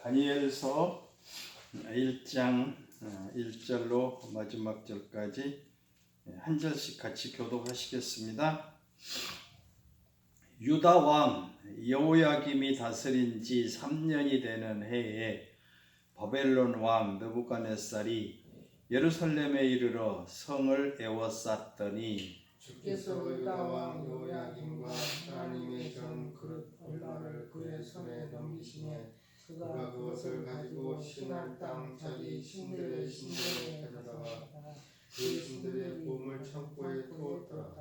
다니엘서 1장 1절로 마지막 절까지 한 절씩 같이 교독하시겠습니다. 유다 왕 여호야김이 다스린 지 3년이 되는 해에 바벨론 왕 느부갓네살이 예루살렘에 이르러 성을 에워쌌더니 주께서 유다 왕 여호야김과 하나님의 전 그릇 얼마를 그의 손에 넘기시매 그가 그것을 가지고 신할 땅 자기 신들의 신전에 가져다가 그 신들의 보물 창고에 두었더라.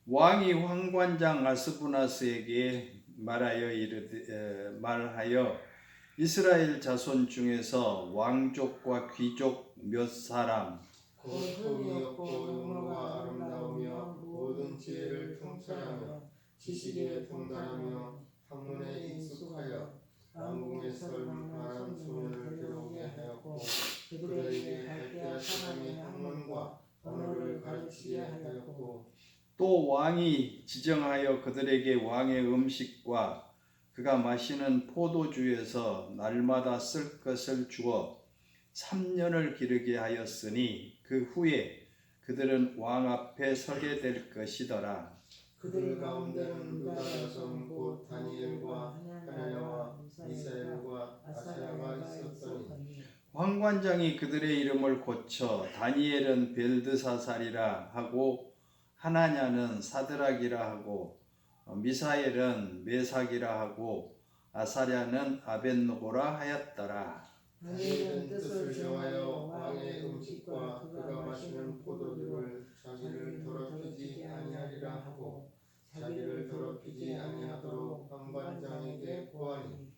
왕이 황관장 아스부나스에게 말하여 이스라엘 자손 중에서 왕족과 귀족 몇 사람 곧 흠이 없고 용모가 아름다우며 모든 지혜를 통찰하며 지식에 통달하며 학문에 익숙하여 왕궁에서 말한 소문을 들어오게 하였고 그들에게 갈대아 사람의 학문과 언어를 가르치게 하였고 또 왕이 지정하여 그들에게 왕의 음식과 그가 마시는 포도주에서 날마다 쓸 것을 주어 3년을 기르게 하였으니 그 후에 그들은 왕 앞에 서게 될 것이더라. 그들 가운데는 유다 자손 곧 다니엘과 하나냐와 미사엘과 아사야가 있었더니 황관장이 그들의 이름을 고쳐 다니엘은 벨드사살이라 하고 하나냐는 사드락이라 하고 미사엘은 메삭이라 하고 아사랴는 아벳노고라 하였더라. 다니엘은 뜻을 정하여 왕의 음식과 그가 마시는 포도주를 자기를 더럽히지 아니하리라 하고 자기를 더럽히지 아니하도록 황관장에게 구하니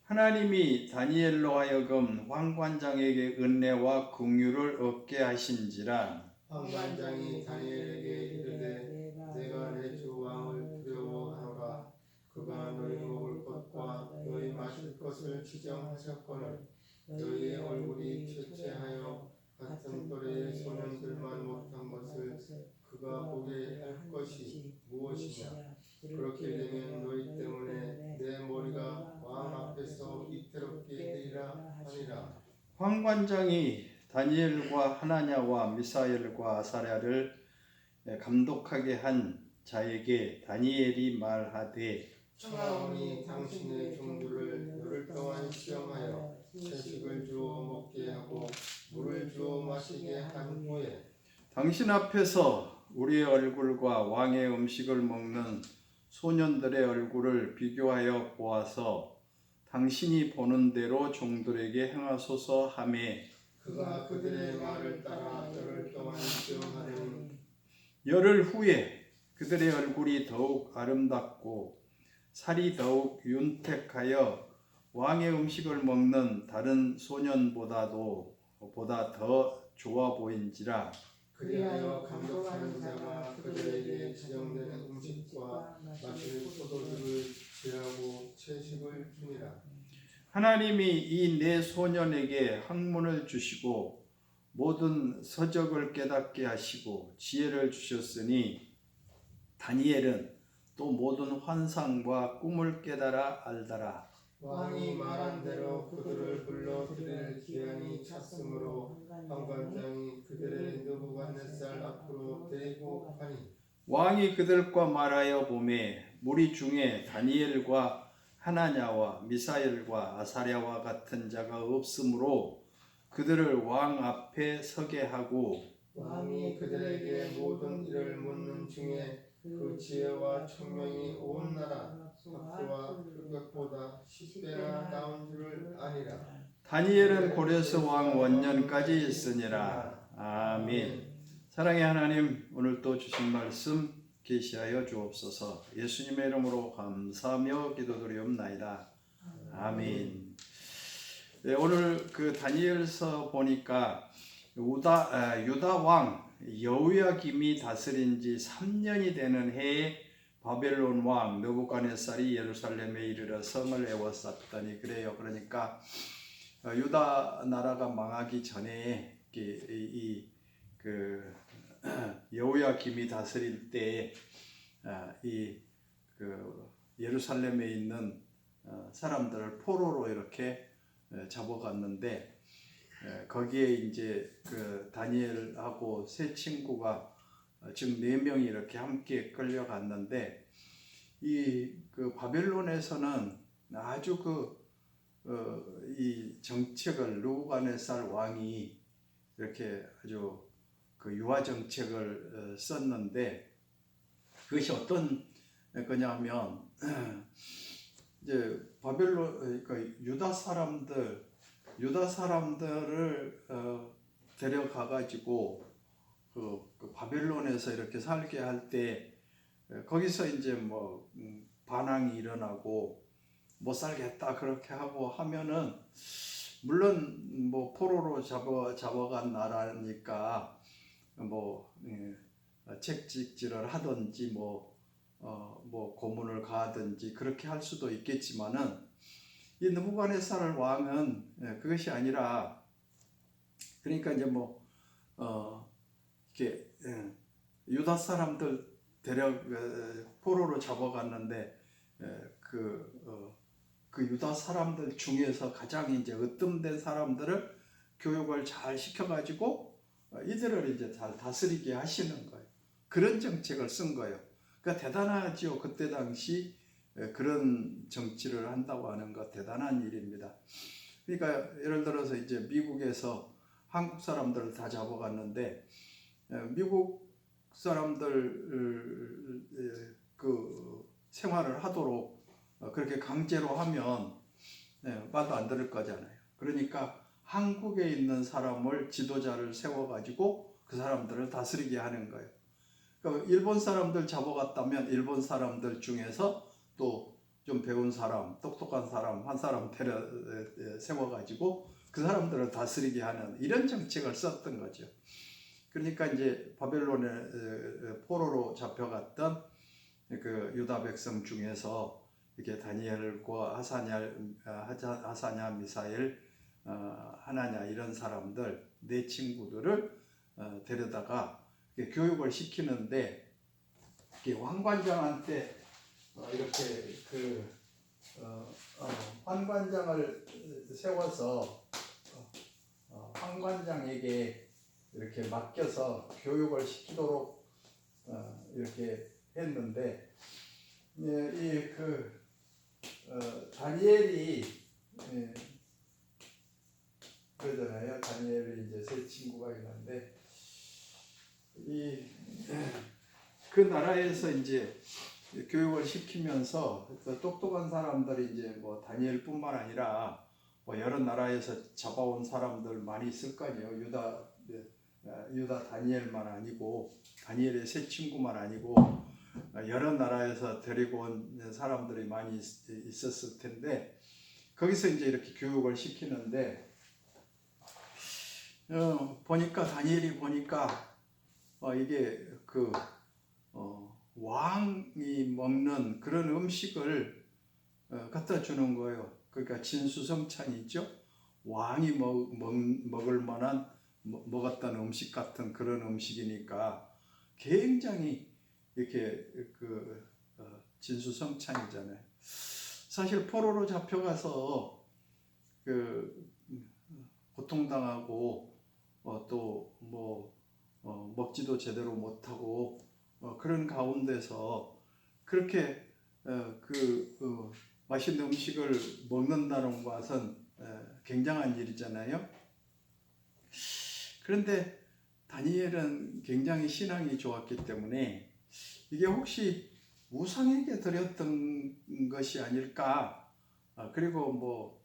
하나님이 다니엘로 하여금 황관장에게 은혜와 긍휼을 얻게 하신지라. 황관장이 다니엘에게 이르되 내가 내 주 왕을 두려워하노라. 그가 너희 먹을 것과 너희 마실 것을 지정하셨거늘 너희의 얼굴이 쇠퇴하여 같은 또래의 소년들만 못한 것을 그가 보게 할 것이 무엇이냐. 그렇게 되면 너희 때문에 내 머리가 왕 앞에서 위태롭게 되리라 하니라. 황관장이 다니엘과 하나냐와 미사엘과 아사랴를 감독하게 한 자에게 다니엘이 말하되 청하오니 당신의 종들을 열흘 동안 시험하여 채식을 주어 먹게 하고 물을 주어 마시게 한 후에 당신 앞에서 우리의 얼굴과 왕의 음식을 먹는 소년들의 얼굴을 비교하여 보아서 당신이 보는 대로 종들에게 행하소서 하매 그가 그들의 말을 따라 열흘 동안 시험하더니 열흘 후에 그들의 얼굴이 더욱 아름답고 살이 더욱 윤택하여 왕의 음식을 먹는 다른 소년보다도 보다 더 좋아 보인지라. 그리하여 감독하는 자가 그들에게 지정된 음식과 마실 포도주를 취하고 채식을 주니라. 하나님이 이 네 소년에게 학문을 주시고 모든 서적을 깨닫게 하시고 지혜를 주셨으니 다니엘은 또 모든 환상과 꿈을 깨달아 알더라. 왕이 말한 대로 그들을 불러 드릴 기한이 찼으므로 황관장이 그들의 느부갓네살 앞으로 데리고 가니 왕이 그들과 말하여 보매 무리 중에 다니엘과 하나냐와 미사엘과 아사랴와 같은 자가 없으므로 그들을 왕 앞에 서게 하고 왕이 그들에게 모든 일을 묻는 중에 그 지혜와 총명이 온 나라 학수와 흑역보다 10배나 나온 줄을 아니라. 다니엘은 고레스 왕 원년까지 있으니라. 아멘. 사랑의 하나님, 오늘 또 주신 말씀 계시하여 주옵소서. 예수님의 이름으로 감사하며 기도드리옵나이다. 아멘. 네, 오늘 그 다니엘서 보니까 유다 왕 여호야김이 다스린 지 3년이 되는 해에 바벨론 왕 느부갓네살이 예루살렘에 이르러 성을 에워쌌더니 그래요. 그러니까 유다 나라가 망하기 전에 그 여호야김이 다스릴 때에 이 그 예루살렘에 있는 사람들을 포로로 이렇게 잡아갔는데 거기에 이제 그 다니엘하고 세 친구가 지금 4명이 이렇게 함께 끌려갔는데 이 바벨론에서는 아주 이 정책을 느부갓네살 왕이 이렇게 아주 유화 정책을 썼는데 그것이 어떤 거냐면 이제 바벨론 유다 사람들을 데려가 가지고 그 바벨론에서 이렇게 살게 할 때 거기서 이제 뭐 반항이 일어나고 못 살겠다 그렇게 하고 하면은 물론 뭐 포로로 잡아간 나라니까 뭐 책찍질을 하든지 뭐 고문을 가하든지 그렇게 할 수도 있겠지만은 이 느부갓네살 왕은 그것이 아니라 그러니까 이제 뭐 이렇게 유다 사람들 포로로 잡아갔는데 그 유다 사람들 중에서 가장 이제 으뜸된 사람들을 교육을 잘 시켜가지고 이들을 이제 잘 다스리게 하시는 거예요. 그런 정책을 쓴 거예요. 그러니까 대단하지요. 그때 당시 그런 정치를 한다고 하는 거 대단한 일입니다. 그러니까 예를 들어서 이제 미국에서 한국 사람들을 다 잡아갔는데 미국 사람들 그 생활을 하도록 그렇게 강제로 하면 말도 안 들을 거잖아요. 그러니까 한국에 있는 사람을 지도자를 세워가지고 그 사람들을 다스리게 하는 거예요. 그러니까 일본 사람들 잡아갔다면 일본 사람들 중에서 또 좀 배운 사람, 똑똑한 사람 한 사람 세워가지고 그 사람들을 다스리게 하는 이런 정책을 썼던 거죠. 그러니까 이제 바벨론에 포로로 잡혀갔던 그 유다 백성 중에서 이렇게 다니엘과 하사냐, 미사엘, 하나냐 이런 사람들 네 친구들을 데려다가 교육을 시키는데 환관장한테 이렇게 환관장을 세워서 환관장에게 이렇게 맡겨서 교육을 시키도록 이렇게 했는데 다니엘이 그러잖아요. 다니엘이 이제 세 친구가 있는데 그 나라에서 이제 교육을 시키면서 똑똑한 사람들이 이제 뭐 다니엘뿐만 아니라 뭐 여러 나라에서 잡아온 사람들 많이 있을 거 아니에요. 유다 다니엘만 아니고 다니엘의 세 친구만 아니고 여러 나라에서 데리고 온 사람들이 많이 있었을 텐데 거기서 이제 이렇게 교육을 시키는데 보니까 다니엘이 보니까 이게 왕이 먹는 그런 음식을 갖다 주는 거예요. 그러니까 진수성찬이죠. 왕이 먹을 만한 먹었던 음식 같은 그런 음식이니까 굉장히 이렇게 진수성찬이잖아요. 사실 포로로 잡혀가서 고통당하고 또 먹지도 제대로 못하고 그런 가운데서 그렇게 맛있는 음식을 먹는다는 것은 굉장한 일이잖아요. 그런데 다니엘은 굉장히 신앙이 좋았기 때문에 이게 혹시 우상에게 드렸던 것이 아닐까? 그리고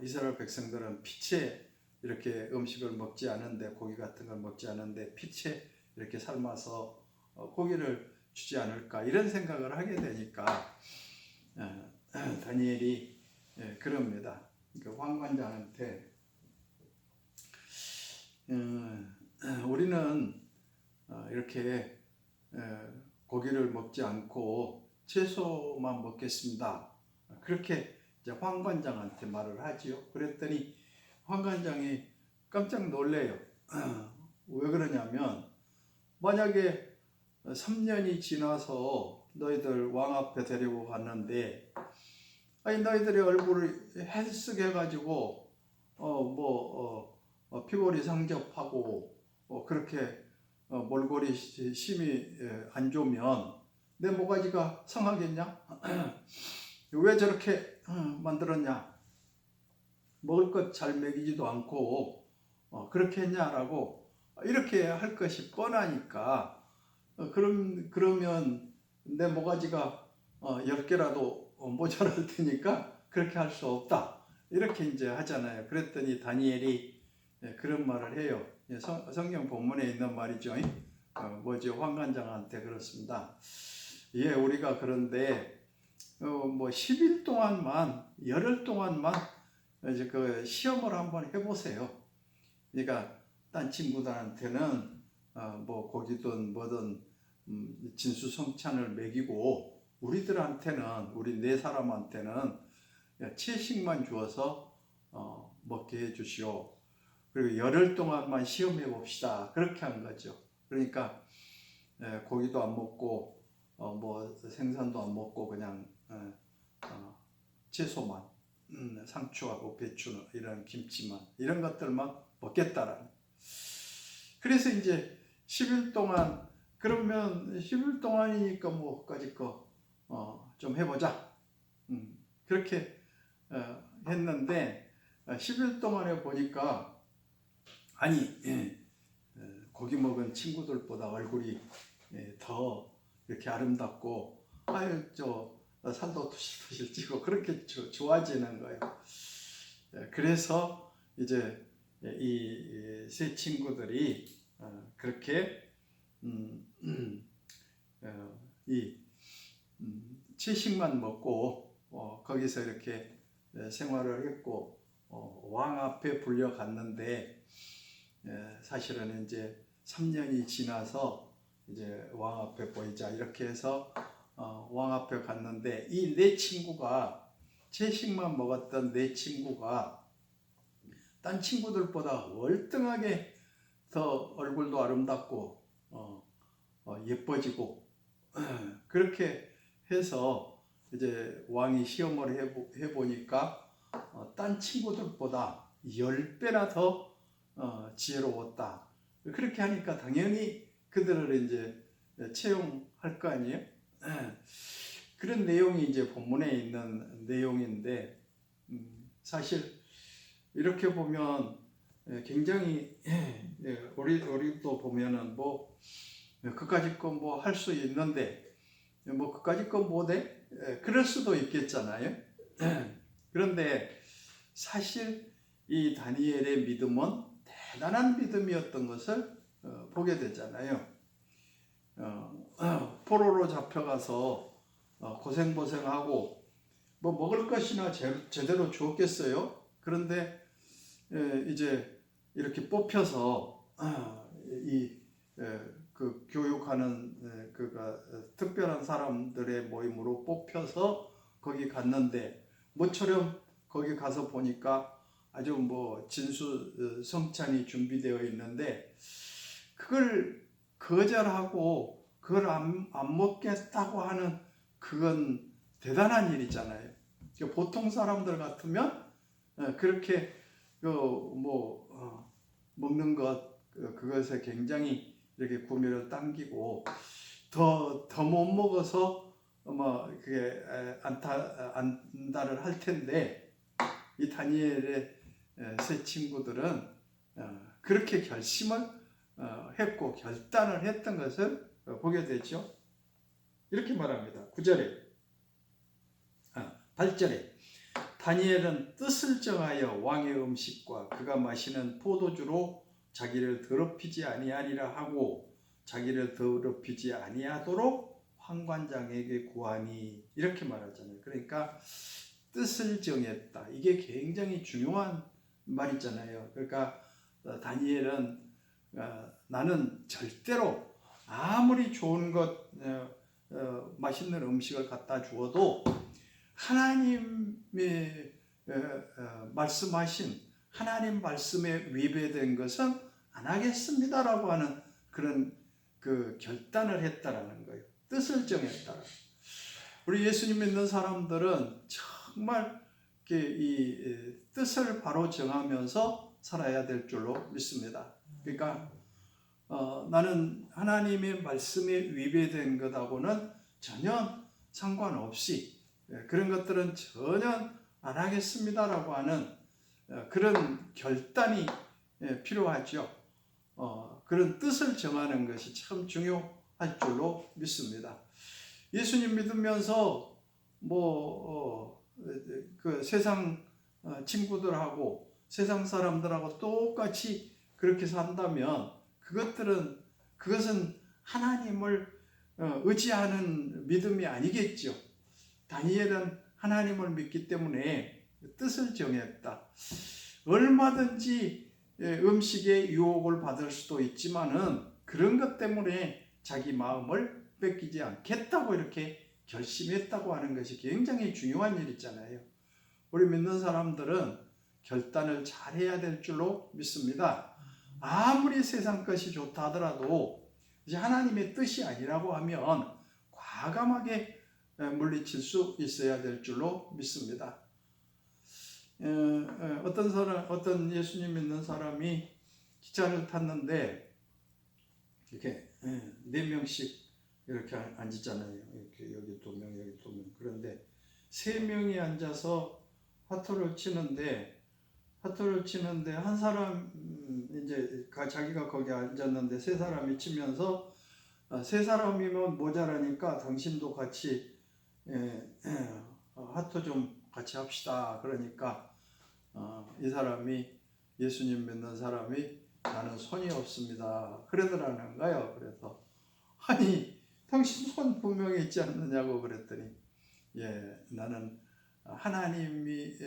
이스라엘 백성들은 피채 이렇게 음식을 먹지 않은데 고기 같은 걸 먹지 않은데 피채 이렇게 삶아서 고기를 주지 않을까 이런 생각을 하게 되니까 다니엘이 그럽니다. 황관장한테 우리는 이렇게 고기를 먹지 않고 채소만 먹겠습니다. 그렇게 이제 황관장한테 말을 하지요. 그랬더니 황관장이 깜짝 놀래요. 왜 그러냐면 만약에 3년이 지나서 너희들 왕 앞에 데리고 갔는데 아니 너희들의 얼굴을 헬쓱해 가지고 피골이 상접하고 그렇게 몰골이 심히 안 좋으면 내 모가지가 상하겠냐? 왜 저렇게 만들었냐? 먹을 것 잘 먹이지도 않고 그렇게 했냐라고 이렇게 할 것이 뻔하니까 그러면 내 모가지가 10개라도 모자랄 테니까 그렇게 할 수 없다. 이렇게 이제 하잖아요. 그랬더니 다니엘이 그런 말을 해요. 성경 본문에 있는 말이죠. 환관장한테 그렇습니다. 예, 우리가 그런데 10일 동안만, 열흘 동안만 이제 그 시험을 한번 해보세요. 그러니까 딴 친구들한테는 고기든 뭐든 진수성찬을 먹이고 우리들한테는 우리 네 사람한테는 채식만 주어서 먹게 해주시오. 그리고 열흘 동안만 시험해 봅시다. 그렇게 한 거죠. 그러니까 고기도 안 먹고 생선도 안 먹고 그냥 채소만 상추하고 배추 이런 김치만 이런 것들만 먹겠다라는. 그래서 이제 10일 동안 그러면 10일 동안이니까 뭐까지 거 좀 해보자. 그렇게 했는데 10일 동안에 보니까 아니 고기 먹은 친구들보다 얼굴이 더 이렇게 아름답고 살도 토실토실 찌고 그렇게 좋아지는 거예요. 그래서 이제 이 세 친구들이 그렇게 채식만 먹고 거기서 이렇게 생활을 했고 왕 앞에 불려갔는데 사실은 이제 3년이 지나서 이제 왕 앞에 보이자 이렇게 해서 왕 앞에 갔는데 이 네 친구가 채식만 먹었던 네 친구가 딴 친구들보다 월등하게 더 얼굴도 아름답고 예뻐지고 그렇게 해서 이제 왕이 시험을 해보니까 딴 친구들보다 10배나 더 지혜로웠다. 그렇게 하니까 당연히 그들을 이제 채용할 거 아니에요? 그런 내용이 이제 본문에 있는 내용인데 사실 이렇게 보면 굉장히 우리도 보면은 그까짓 거 할 수 있는데 그까짓 거 못해? 그럴 수도 있겠잖아요. 그런데 사실 이 다니엘의 믿음은 대단한 믿음이었던 것을 보게 되잖아요. 포로로 잡혀가서 고생하고 먹을 것이나 제대로 주었겠어요. 그런데 이제 이렇게 뽑혀서 그 교육하는 특별한 사람들의 모임으로 뽑혀서 거기 갔는데 모처럼 거기 가서 보니까 아주 진수 성찬이 준비되어 있는데 그걸 거절하고 그걸 안 먹겠다고 하는 그건 대단한 일이잖아요. 보통 사람들 같으면 그렇게 먹는 그것에 굉장히 이렇게 구미를 당기고 더 못 먹어서 그게 안달을 할 텐데 이 다니엘의 세 친구들은 그렇게 결심을 했고 결단을 했던 것을 보게 되죠. 이렇게 말합니다. 9절에 8절에 다니엘은 뜻을 정하여 왕의 음식과 그가 마시는 포도주로 자기를 더럽히지 아니하리라 하고 자기를 더럽히지 아니하도록 환관장에게 구하니 이렇게 말하잖아요. 그러니까 뜻을 정했다. 이게 굉장히 중요한 말이잖아요. 그러니까 다니엘은 나는 절대로 아무리 좋은 것 맛있는 음식을 갖다 주어도 하나님의 말씀하신 하나님 말씀에 위배된 것은 안 하겠습니다라고 하는 그런 그 결단을 했다라는 거예요. 뜻을 정했다. 우리 예수님 믿는 사람들은 정말 이 뜻을 바로 정하면서 살아야 될 줄로 믿습니다. 그러니까 나는 하나님의 말씀에 위배된 것하고는 전혀 상관없이 그런 것들은 전혀 안 하겠습니다라고 하는 그런 결단이 필요하죠. 그런 뜻을 정하는 것이 참 중요할 줄로 믿습니다. 예수님 믿으면서 그 세상 친구들하고 세상 사람들하고 똑같이 그렇게 산다면 그것은 하나님을 의지하는 믿음이 아니겠죠. 다니엘은 하나님을 믿기 때문에 뜻을 정했다. 얼마든지 음식의 유혹을 받을 수도 있지만은 그런 것 때문에 자기 마음을 뺏기지 않겠다고 이렇게 결심했다고 하는 것이 굉장히 중요한 일이잖아요. 우리 믿는 사람들은 결단을 잘 해야 될 줄로 믿습니다. 아무리 세상 것이 좋다 하더라도 이제 하나님의 뜻이 아니라고 하면 과감하게 물리칠 수 있어야 될 줄로 믿습니다. 어떤 예수님 믿는 사람이 기차를 탔는데 이렇게 4명씩 이렇게 앉았잖아요. 이렇게 여기 2명, 여기 2명. 그런데 3명이 앉아서 화투를 치는데 한 사람 이제 자기가 거기 앉았는데 3사람이 치면서 3사람이면 모자라니까 당신도 같이 화투 좀 같이 합시다. 그러니까 이 사람이 예수님 믿는 사람이 나는 손이 없습니다. 그러더라는 거예요. 그래서 아니 당신 손 분명히 있지 않느냐고 그랬더니 나는 하나님이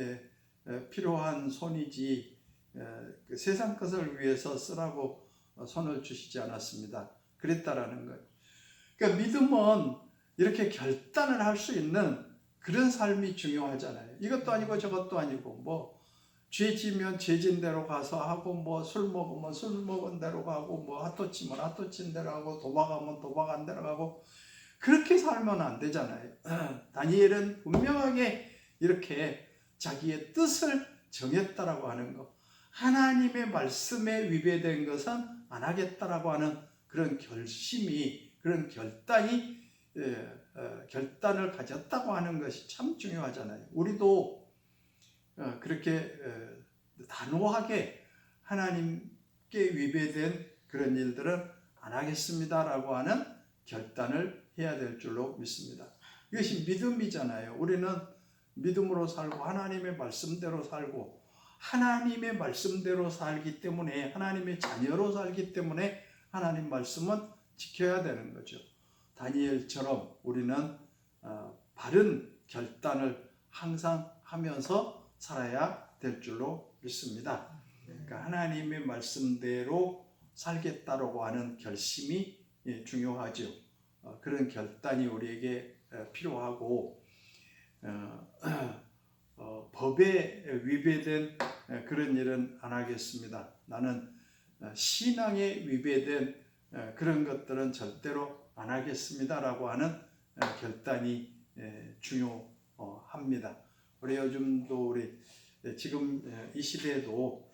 필요한 손이지 그 세상 것을 위해서 쓰라고 손을 주시지 않았습니다. 그랬다라는 거예요. 그러니까 믿음은 이렇게 결단을 할 수 있는 그런 삶이 중요하잖아요. 이것도 아니고 저것도 아니고 죄 지면 죄진 대로 가서 하고 술 먹으면 술 먹은 대로 가고 화투 치면 화투 친 대로 하고 도박하면 도박한 대로 가고 그렇게 살면 안 되잖아요. 다니엘은 분명하게 이렇게 자기의 뜻을 정했다라고 하는 거, 하나님의 말씀에 위배된 것은 안 하겠다라고 하는 그런 그런 결단을 가졌다고 하는 것이 참 중요하잖아요. 우리도 그렇게 단호하게 하나님께 위배된 그런 일들은 안 하겠습니다라고 하는 결단을 해야 될 줄로 믿습니다. 이것이 믿음이잖아요. 우리는 믿음으로 살고 하나님의 말씀대로 살고 하나님의 말씀대로 살기 때문에 하나님의 자녀로 살기 때문에 하나님 말씀은 지켜야 되는 거죠. 다니엘처럼 우리는 바른 결단을 항상 하면서 살아야 될 줄로 믿습니다. 그러니까 하나님의 말씀대로 살겠다라고 하는 결심이 중요하죠. 그런 결단이 우리에게 필요하고 법에 위배된 그런 일은 안 하겠습니다. 나는 신앙에 위배된 그런 것들은 절대로 안 하겠습니다라고 하는 결단이 중요합니다. 우리 요즘도 지금 이 시대에도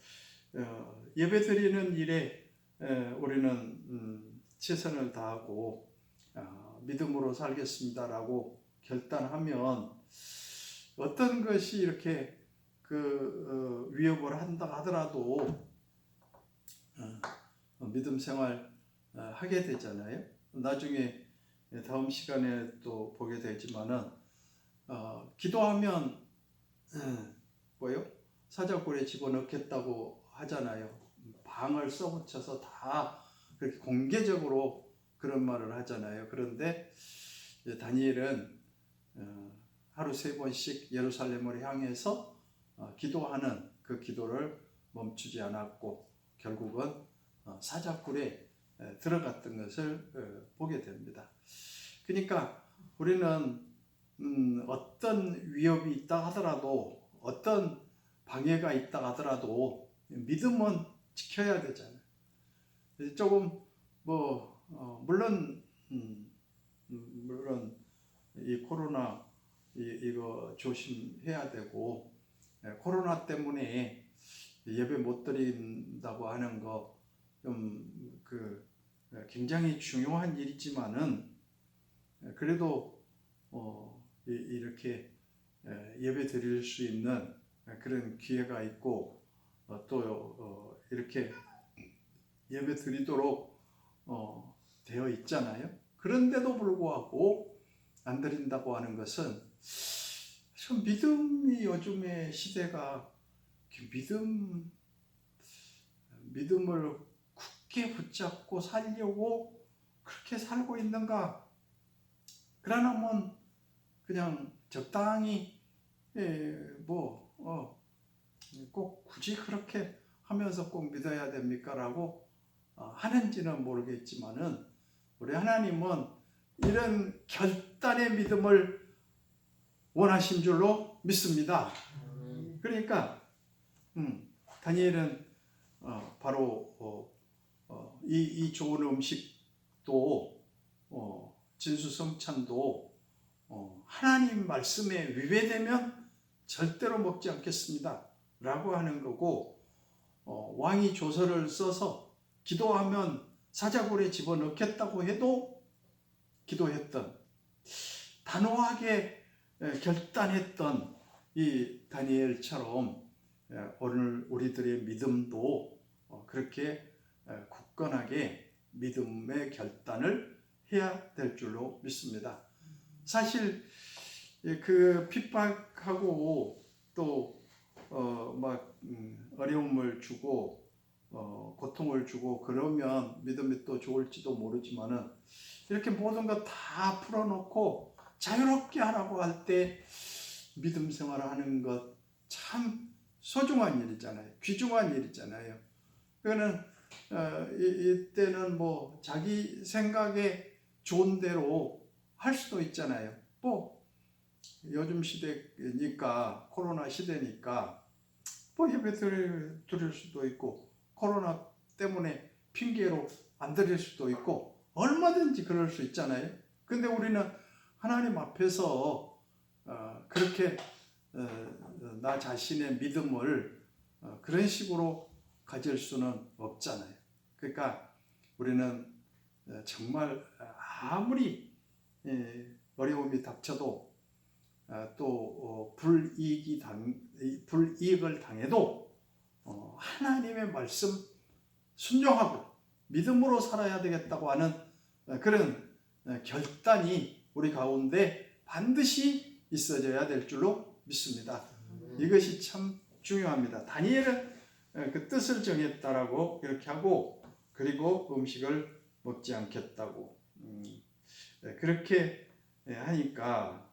예배 드리는 일에 우리는 최선을 다하고 믿음으로 살겠습니다라고 결단하면 어떤 것이 이렇게 위협을 한다 하더라도 믿음 생활 하게 되잖아요. 나중에 다음 시간에 또 보게 되지만은 기도하면 사자굴에 집어넣겠다고 하잖아요. 방을 써붙여서 다 그렇게 공개적으로 그런 말을 하잖아요. 그런데 다니엘은 하루 3번씩 예루살렘을 향해서 기도하는 그 기도를 멈추지 않았고 결국은 사자굴에 들어갔던 것을 보게 됩니다. 그러니까 우리는 어떤 위협이 있다 하더라도 어떤 방해가 있다 하더라도 믿음은 지켜야 되잖아요. 조금 물론 이 코로나 이거 조심해야 되고, 코로나 때문에 예배 못 드린다고 하는 거 좀 굉장히 중요한 일이지만은 그래도 이렇게 예배 드릴 수 있는 그런 기회가 있고 또 이렇게 예배 드리도록 되어 있잖아요. 그런데도 불구하고 안 드린다고 하는 것은 참 믿음이 요즘의 시대가 믿음을 굳게 붙잡고 살려고 그렇게 살고 있는가? 그러나면 그냥 적당히 꼭 굳이 그렇게 하면서 꼭 믿어야 됩니까? 라고 하는지는 모르겠지만은 우리 하나님은 이런 결단의 믿음을 원하신 줄로 믿습니다. 그러니까 다니엘은 바로 이 좋은 음식도 진수성찬도 하나님 말씀에 위배되면 절대로 먹지 않겠습니다 라고 하는 거고, 왕이 조서를 써서 기도하면 사자굴에 집어넣겠다고 해도 기도했던, 단호하게 결단했던 이 다니엘처럼 오늘 우리들의 믿음도 그렇게 굳건하게 믿음의 결단을 해야 될 줄로 믿습니다. 사실 핍박하고 또 어려움을 주고 고통을 주고 그러면 믿음이 또 좋을지도 모르지만은 이렇게 모든 것 다 풀어놓고 자유롭게 하라고 할 때 믿음 생활을 하는 것 참 소중한 일이잖아요. 귀중한 일이잖아요. 그거는 이때는 자기 생각에 좋은 대로 할 수도 있잖아요. 요즘 시대니까, 코로나 시대니까 예배 드릴 수도 있고, 코로나 때문에 핑계로 안 드릴 수도 있고, 얼마든지 그럴 수 있잖아요. 근데 우리는 하나님 앞에서 그렇게 나 자신의 믿음을 그런 식으로 가질 수는 없잖아요. 그러니까 우리는 정말 아무리 어려움이 닥쳐도 또 불이익을 당해도 하나님의 말씀 순종하고 믿음으로 살아야 되겠다고 하는 그런 결단이 우리 가운데 반드시 있어져야 될 줄로 믿습니다. 이것이 참 중요합니다. 다니엘은 그 뜻을 정했다라고 이렇게 하고, 그리고 음식을 먹지 않겠다고 그렇게 하니까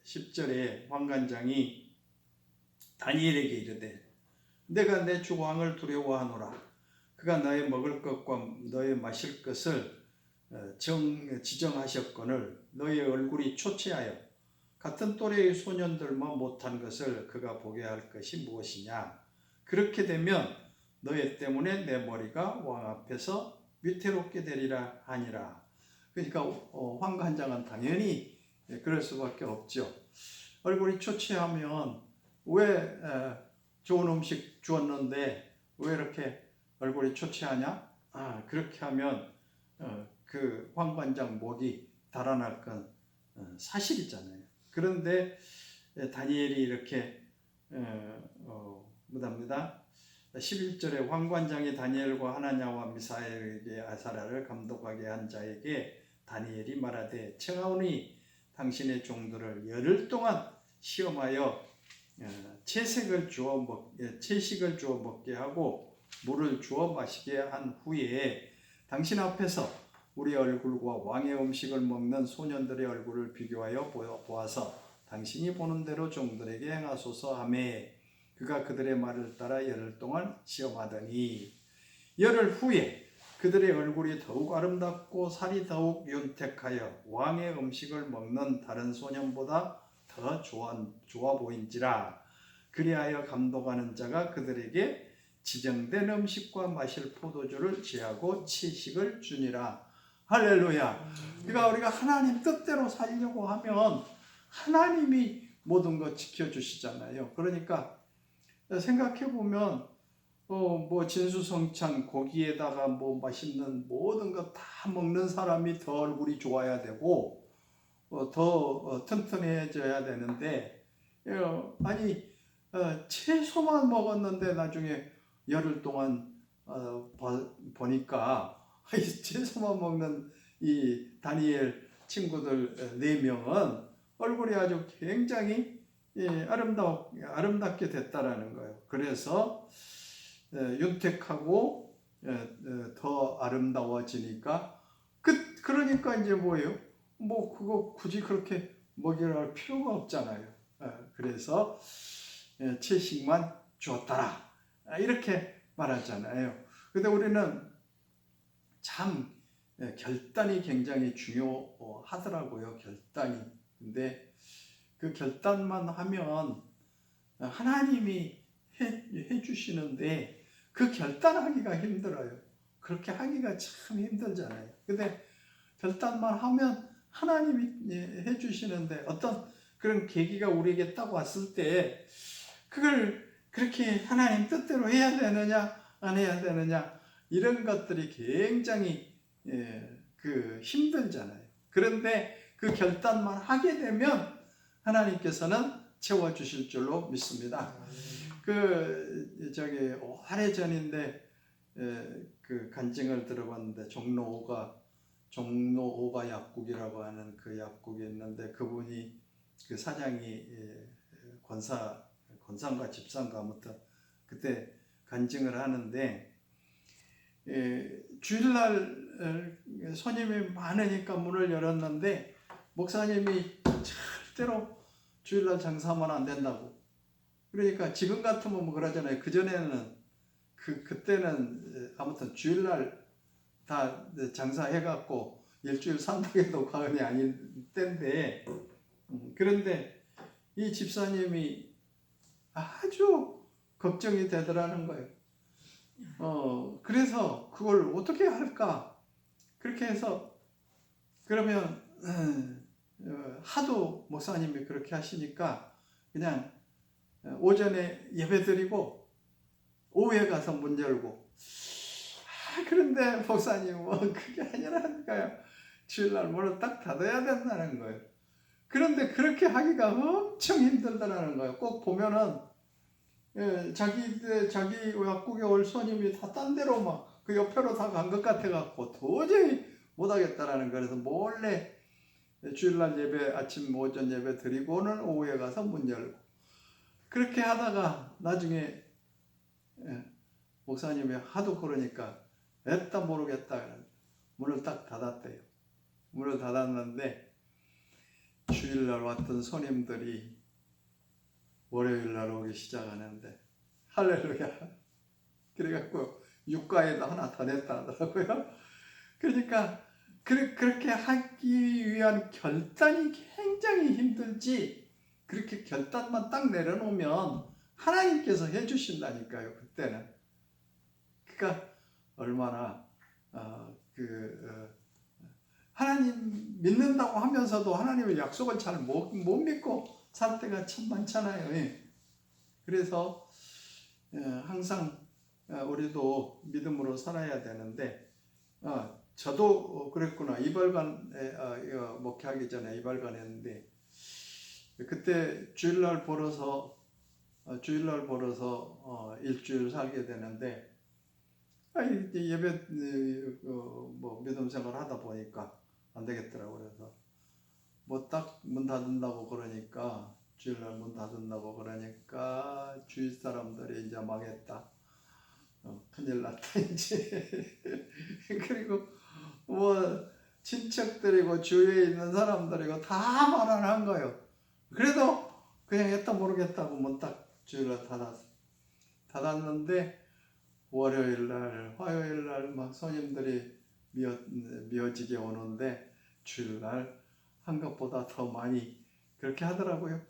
10절에 황관장이 다니엘에게 이르되 내가 내 주 왕을 두려워하노라. 그가 너의 먹을 것과 너의 마실 것을 지정하셨거늘 너의 얼굴이 초췌하여 같은 또래의 소년들만 못한 것을 그가 보게 할 것이 무엇이냐. 그렇게 되면 너희 때문에 내 머리가 왕 앞에서 위태롭게 되리라 하니라. 그러니까 황관장은 당연히 그럴 수밖에 없죠. 얼굴이 초췌하면 왜 좋은 음식 주었는데 왜 이렇게 얼굴이 초췌하냐? 그렇게 하면 그 황관장 목이 달아날 건 사실이잖아요. 그런데 다니엘이 이렇게 뭐답니다. 11절에 황관장이 다니엘과 하나냐와 미사엘에게 아사랴를 감독하게 한 자에게 다니엘이 말하되 청하오니 당신의 종들을 열흘 동안 시험하여 채식을 주어 먹게 하고 물을 주어 마시게 한 후에 당신 앞에서 우리 얼굴과 왕의 음식을 먹는 소년들의 얼굴을 비교하여 보아서 당신이 보는 대로 종들에게 행하소서 하매 그가 그들의 말을 따라 열흘 동안 시험하더니 열흘 후에 그들의 얼굴이 더욱 아름답고 살이 더욱 윤택하여 왕의 음식을 먹는 다른 소년보다 더 좋아 보인지라. 그리하여 감독하는 자가 그들에게 지정된 음식과 마실 포도주를 취하고 채식을 주니라. 할렐루야. 그러니까 우리가 하나님 뜻대로 살려고 하면 하나님이 모든 것 지켜주시잖아요. 그러니까 생각해 보면 뭐 진수성찬 고기에다가 뭐 맛있는 모든 것 다 먹는 사람이 더 얼굴이 좋아야 되고 더 튼튼해져야 되는데 아니 채소만 먹었는데 나중에 열흘 동안 보니까 채소만 먹는 이 다니엘 친구들 4명은 얼굴이 아주 굉장히 아름답게 됐다라는 거예요. 그래서 윤택하고 더 아름다워지니까 그러니까 이제 뭐예요? 뭐 그거 굳이 그렇게 먹이라 할 필요가 없잖아요. 그래서 채식만 주었더라 이렇게 말하잖아요. 근데 우리는 참 결단이 굉장히 중요하더라고요. 결단이. 근데 그 결단만 하면 하나님이 해주시는데 그 결단하기가 힘들어요. 그렇게 하기가 참 힘들잖아요. 근데 결단만 하면 하나님이 해주시는데 어떤 그런 계기가 우리에게 딱 왔을 때 그걸 그렇게 하나님 뜻대로 해야 되느냐 안 해야 되느냐 이런 것들이 굉장히 힘들잖아요. 그런데 그 결단만 하게 되면 하나님께서는 채워주실 줄로 믿습니다. 오래전인데 그 간증을 들어봤는데 종로오가 약국이라고 하는 그 약국이 있는데 그분이 그 사장이 권사인가 집사인가 아무튼 그때 간증을 하는데 주일날 손님이 많으니까 문을 열었는데 목사님이 절대로 주일날 장사하면 안 된다고. 그러니까 지금 같으면 뭐 그러잖아요. 그전에는 그때는 아무튼 주일날 다 장사해갖고 일주일 산다고 해도 과언이 아닌 때인데 그런데 이 집사님이 아주 걱정이 되더라는 거예요. 그래서 그걸 어떻게 할까? 그렇게 해서 그러면 하도 목사님이 그렇게 하시니까 그냥 오전에 예배 드리고 오후에 가서 문 열고 그런데 목사님은 그게 아니라니까요. 주일날 문을 딱 닫아야 된다는 거예요. 그런데 그렇게 하기가 엄청 힘들다는 거예요. 꼭 보면은 자기 약국에 올 손님이 다 딴 데로 막 그 옆으로 다 간 것 같아 갖고 도저히 못 하겠다라는 거예요. 그래서 몰래 주일날 예배 아침 오전 예배 드리고는 오후에 가서 문 열고 그렇게 하다가 나중에 목사님이 하도 그러니까 냅다 모르겠다 문을 딱 닫았대요. 문을 닫았는데 주일날 왔던 손님들이 월요일날 오기 시작하는데 할렐루야. 그래갖고 유가에도 하나 더 냈다 하더라고요. 그러니까 그렇게 하기 위한 결단이 굉장히 힘들지 그렇게 결단만 딱 내려놓으면 하나님께서 해주신다니까요. 그때는. 그러니까 얼마나 하나님 믿는다고 하면서도 하나님의 약속을 잘 못 믿고 살 때가 참 많잖아요. 그래서 항상 우리도 믿음으로 살아야 되는데 저도 그랬구나. 이발관에 목회하기 전에 이발관 했는데 그때 주일날 벌어서 일주일 살게 되는데 예배 뭐 믿음 생활 하다 보니까 안 되겠더라고요. 그래서 뭐 딱 문 닫는다고 그러니까 주일날 문 닫는다고 그러니까 주위 사람들이 이제 망했다. 큰일 났다 이제. 그리고 뭐 친척들이고 주위에 있는 사람들이고 다 말을 한 거예요. 그래도 그냥 했다 모르겠다고 문 딱 주일날 닫았는데 월요일날 화요일날 막 손님들이 미어지게 오는데 주일날 한 것보다 더 많이 그렇게 하더라고요.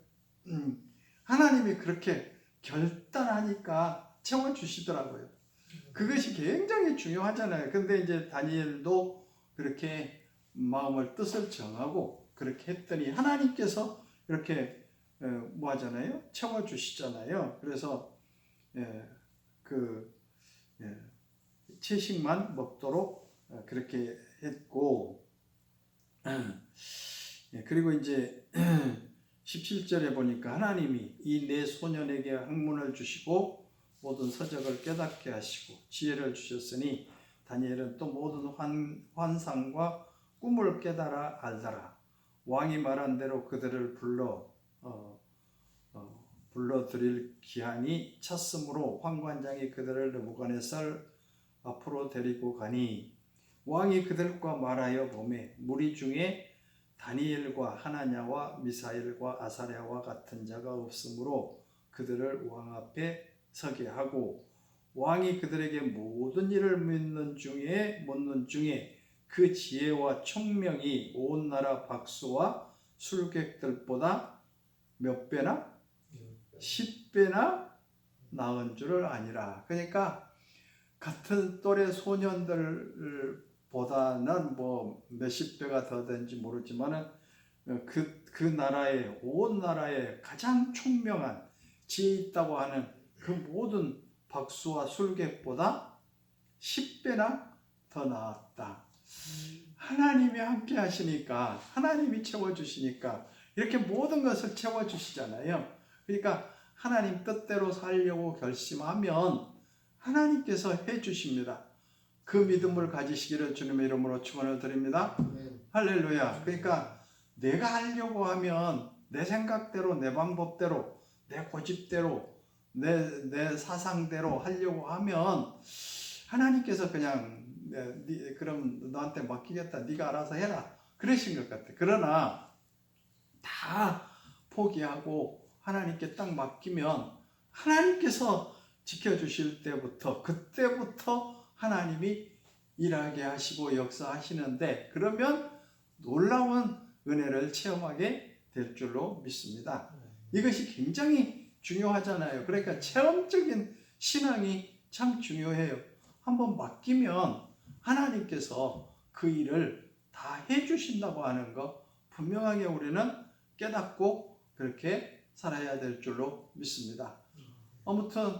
하나님이 그렇게 결단하니까 채워주시더라고요. 그것이 굉장히 중요하잖아요. 근데 이제 다니엘도 그렇게 마음을 뜻을 정하고 그렇게 했더니 하나님께서 이렇게 뭐 하잖아요? 채워주시잖아요. 그래서 그 채식만 먹도록 그렇게 했고, 그리고 이제 17절에 보니까 하나님이 이 네 소년에게 학문을 주시고 모든 서적을 깨닫게 하시고 지혜를 주셨으니 다니엘은 또 모든 환상과 꿈을 깨달아 알더라. 왕이 말한 대로 그들을 불러들일 기한이 찼으므로 환관장이 그들을 느부갓네살 앞으로 데리고 가니 왕이 그들과 말하여 보매 무리 중에 다니엘과 하나냐와 미사엘과 아사랴와 같은 자가 없으므로 그들을 왕 앞에 서게 하고 왕이 그들에게 모든 일을 묻는 중에 그 지혜와 총명이 온 나라 박수와 술객들보다 몇 배나? 10배나 나은 줄을 아니라. 그러니까 같은 또래 소년들보다는 뭐 몇십 배가 더 되는지 모르지만은 그 나라의 온 나라에 가장 총명한 지혜 있다고 하는 그 모든 박수와 술객보다 10배나 더 나았다. 하나님이 함께 하시니까, 하나님이 채워주시니까 이렇게 모든 것을 채워주시잖아요. 그러니까 하나님 뜻대로 살려고 결심하면 하나님께서 해주십니다. 그 믿음을 가지시기를 주님의 이름으로 축원을 드립니다. 할렐루야. 그러니까 내가 하려고 하면 내 생각대로, 내 방법대로, 내 고집대로, 내 사상대로 하려고 하면 하나님께서 그냥 그럼 너한테 맡기겠다, 네가 알아서 해라, 그러신 것 같아. 그러나 다 포기하고 하나님께 딱 맡기면 하나님께서 지켜주실 때부터, 그때부터 하나님이 일하게 하시고 역사하시는데, 그러면 놀라운 은혜를 체험하게 될 줄로 믿습니다. 이것이 굉장히 중요하잖아요. 그러니까 체험적인 신앙이 참 중요해요. 한번 맡기면 하나님께서 그 일을 다 해주신다고 하는 거 분명하게 우리는 깨닫고 그렇게 살아야 될 줄로 믿습니다. 아무튼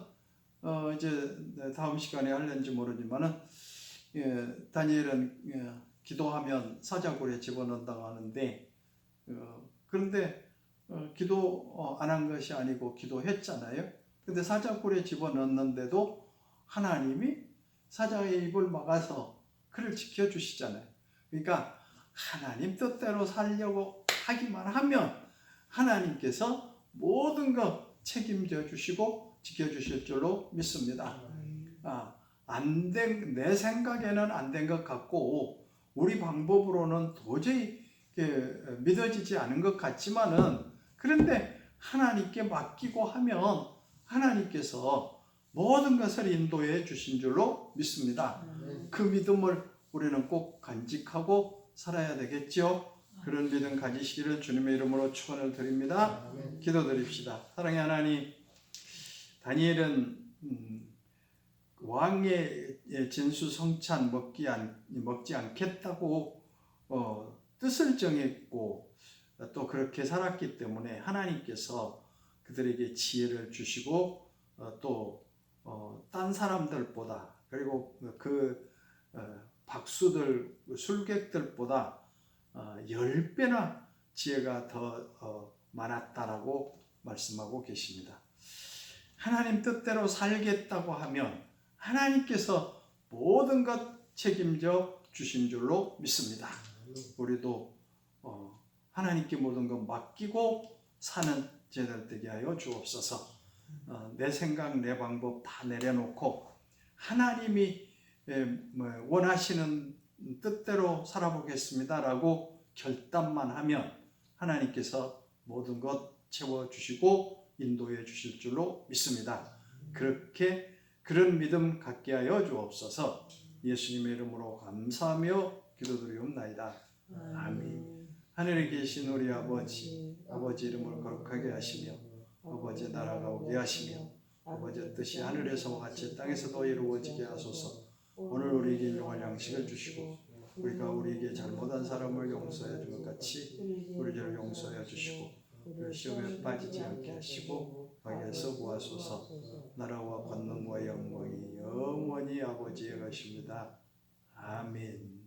이제 다음 시간에 할는지 모르지만은 다니엘은 기도하면 사자굴에 집어넣는다고 하는데, 그런데 기도 안 한 것이 아니고 기도했잖아요. 근데 사자굴에 집어넣는데도 하나님이 사자의 입을 막아서 그를 지켜주시잖아요. 그러니까 하나님 뜻대로 살려고 하기만 하면 하나님께서 모든 것 책임져 주시고 지켜주실 줄로 믿습니다. 내 생각에는 안 된 것 같고 우리 방법으로는 도저히 믿어지지 않은 것 같지만은, 그런데 하나님께 맡기고 하면 하나님께서 모든 것을 인도해 주신 줄로 믿습니다. 그 믿음을 우리는 꼭 간직하고 살아야 되겠죠. 그런 믿음 가지시기를 주님의 이름으로 축원을 드립니다. 기도드립시다. 사랑의 하나님, 다니엘은 왕의 진수성찬 먹지 않겠다고 뜻을 정했고 또 그렇게 살았기 때문에 하나님께서 그들에게 지혜를 주시고 또 딴 사람들보다, 그리고 그 박수들, 술객들보다 10배나 지혜가 더 많았다라고 말씀하고 계십니다. 하나님 뜻대로 살겠다고 하면 하나님께서 모든 것 책임져 주신 줄로 믿습니다. 우리도 하나님께 모든 것 맡기고 사는 제들 되게 하여 주옵소서. 내 생각, 내 방법 다 내려놓고 하나님이 원하시는 뜻대로 살아보겠습니다라고 결단만 하면 하나님께서 모든 것 채워주시고 인도해 주실 줄로 믿습니다. 그런 믿음 갖게 하여 주옵소서. 예수님의 이름으로 감사하며 기도드리옵나이다. 아멘. 하늘에 계신 우리 아버지 이름을 거룩하게 하시며 아버지의 나라가 오게 하시며 아버지의 뜻이 하늘에서와 같이 땅에서도 이루어지게 하소서. 오늘 우리에게 일용할 양식을 주시고 우리가 우리에게 잘못한 사람을 용서해 준 것 같이 우리 죄를 용서해 주시고 우리를 시험에 빠지지 않게 하시고 악에서 구하소서. 나라와 권능과 영광이 영원히 아버지의 것입니다. 아멘.